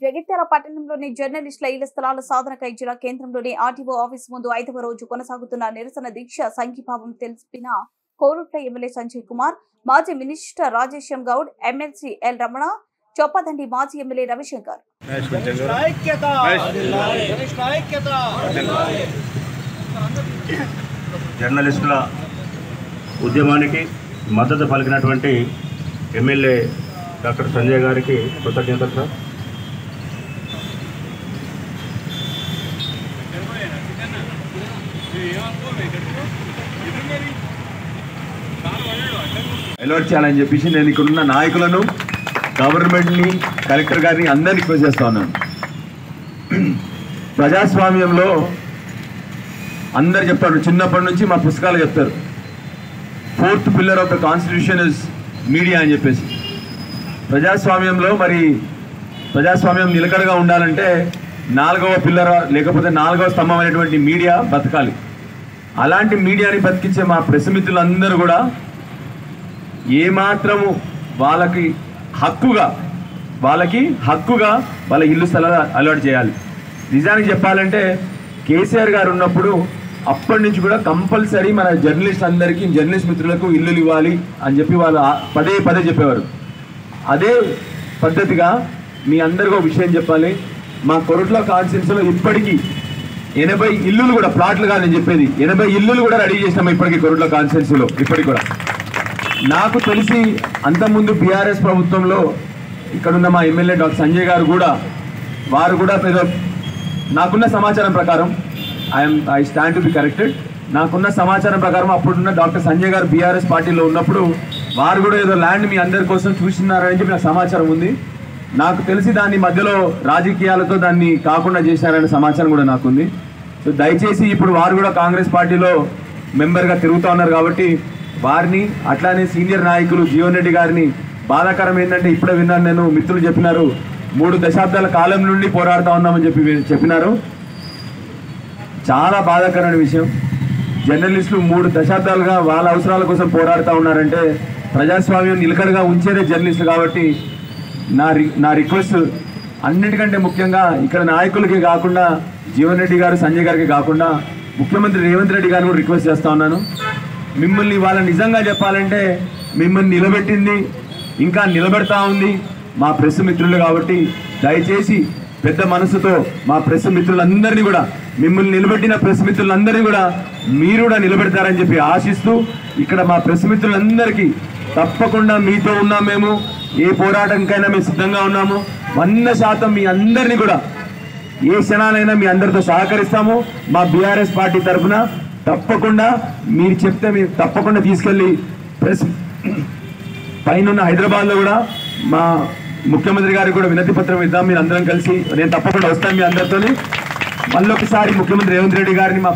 జగిత్యాల పట్టణంలోని జర్నలిస్టుల ఇళ్ల స్థలాల సాధనకై జిల్లా కేంద్రంలోని ఆర్టీఓ ఆఫీస్ ముందు 5వ రోజు కొనసాగుతున్న నిరసన దీక్ష సంఘీభావం తెలిపిన కోరుట్ల ఎమ్మెల్యే సంజయ్ కుమార్, మాజీ minister Rajeshyam Goud, MLC L Ramana, Choppadandi మాజీ ఎమ్మెల్యే రవిశంకర్. జర్నలిస్టుల ఉద్యమానికి మద్దతు పలికినటువంటి ఎమ్మెల్యే డాక్టర్ సంజయ్ గారికి కృతజ్ఞతలు సార్. అలర్ట్ చేయాలని చెప్పేసి నేను ఇక్కడున్న నాయకులను, గవర్నమెంట్ని, కలెక్టర్ గారిని అందరినీ రిక్వెస్ట్ చేస్తా ఉన్నాను. ప్రజాస్వామ్యంలో అందరు చెప్తారు, చిన్నప్పటి నుంచి మా పుస్తకాలు చెప్తారు, 4th pillar of the constitution is media అని చెప్పేసి. ప్రజాస్వామ్యంలో మరి ప్రజాస్వామ్యం నిలకడగా ఉండాలంటే 4వ పిల్లర్ లేకపోతే 4వ స్తంభం అనేటువంటి మీడియా బతకాలి. అలాంటి మీడియాని బతికించే మా ప్రెస్ మిత్రులందరూ కూడా ఏమాత్రము వాళ్ళకి హక్కుగా వాళ్ళ ఇల్లు స్థలాలు అలర్ట్ చేయాలి. నిజానికి చెప్పాలంటే కేసీఆర్ గారు ఉన్నప్పుడు అప్పటి నుంచి కూడా కంపల్సరీ మన జర్నలిస్ట్ అందరికీ, జర్నలిస్ట్ మిత్రులకు ఇల్లులు ఇవ్వాలి అని చెప్పి వాళ్ళు పదే చెప్పేవారు. అదే పద్ధతిగా మీ అందరికీ ఒక విషయం చెప్పాలి. మా కొరుట్ల కాన్స్టిట్యున్సీలో ఇప్పటికీ 80 ఇల్లులు కూడా, ప్లాట్లుగా నేను చెప్పేది 80 ఇల్లులు కూడా రెడీ చేసినాము ఇప్పటికీ కొరుట్ల కాన్స్టిట్యున్సీలో. ఇప్పటికి కూడా నాకు తెలిసి అంతకుముందు బీఆర్ఎస్ ప్రభుత్వంలో ఇక్కడున్న మా ఎమ్మెల్యే డాక్టర్ సంజయ్ గారు కూడా, వారు కూడా నాకున్న సమాచారం ప్రకారం, I stand to be corrected, నాకున్న సమాచారం ప్రకారం అప్పుడున్న డాక్టర్ సంజయ్ గారు బీఆర్ఎస్ పార్టీలో ఉన్నప్పుడు వారు కూడా ఏదో ల్యాండ్ మీ అందరి కోసం చూసినారని చెప్పి నాకు సమాచారం ఉంది. నాకు తెలిసి దాన్ని మధ్యలో రాజకీయాలతో దాన్ని కాకుండా చేశారనే సమాచారం కూడా నాకుంది. సో దయచేసి ఇప్పుడు వారు కూడా కాంగ్రెస్ పార్టీలో మెంబర్గా తిరుగుతూ ఉన్నారు కాబట్టి వారిని, అట్లానే సీనియర్ నాయకులు జీవన్ రెడ్డి గారిని, బాధాకరం ఏంటంటే ఇప్పుడే విన్నాను నేను, మిత్రులు చెప్పినారు 3 దశాబ్దాల కాలం నుండి పోరాడుతూ ఉన్నామని చెప్పినారు. చాలా బాధాకరమైన విషయం. జర్నలిస్టులు 3 దశాబ్దాలుగా వాళ్ళ అవసరాల కోసం పోరాడుతూ ఉన్నారంటే ప్రజాస్వామ్యం నిలకడగా ఉంచేదే జర్నలిస్టులు. కాబట్టి నా రిక్వెస్ట్ అన్నిటికంటే ముఖ్యంగా ఇక్కడ నాయకులకి కాకుండా, జీవన్ రెడ్డి గారు, సంజయ్ గారికి కాకుండా ముఖ్యమంత్రి రేవంత్ రెడ్డి గారిని కూడా రిక్వెస్ట్ చేస్తూ ఉన్నాను. మిమ్మల్ని వాళ్ళ నిజంగా చెప్పాలంటే మిమ్మల్ని నిలబెట్టింది, ఇంకా నిలబెడతా ఉంది మా ప్రెస్ మిత్రులు. కాబట్టి దయచేసి పెద్ద మనసుతో మా ప్రెస్ మిత్రులందరినీ కూడా, మిమ్మల్ని నిలబెట్టిన ప్రెస్ మిత్రులందరినీ కూడా మీరు కూడా నిలబెడతారని చెప్పి ఆశిస్తూ, ఇక్కడ మా ప్రెస్ మిత్రులందరికీ తప్పకుండా మీతో ఉన్నాం. మేము ఏ పోరాటంకైనా మేము సిద్ధంగా ఉన్నాము. 100% మీ అందరినీ కూడా ఏ క్షణాలైనా మీ అందరితో సహకరిస్తాము. మా బీఆర్ఎస్ పార్టీ తరఫున తప్పకుండా మీరు చెప్తే మీరు తప్పకుండా తీసుకెళ్ళి ప్రెస్ పైన హైదరాబాద్లో కూడా మా ముఖ్యమంత్రి గారికి కూడా వినతి పత్రం ఇద్దాం. మీరు అందరం కలిసి, నేను తప్పకుండా వస్తాను మీ అందరితో. మళ్ళొకసారి ముఖ్యమంత్రి రేవంత్ రెడ్డి గారిని, మా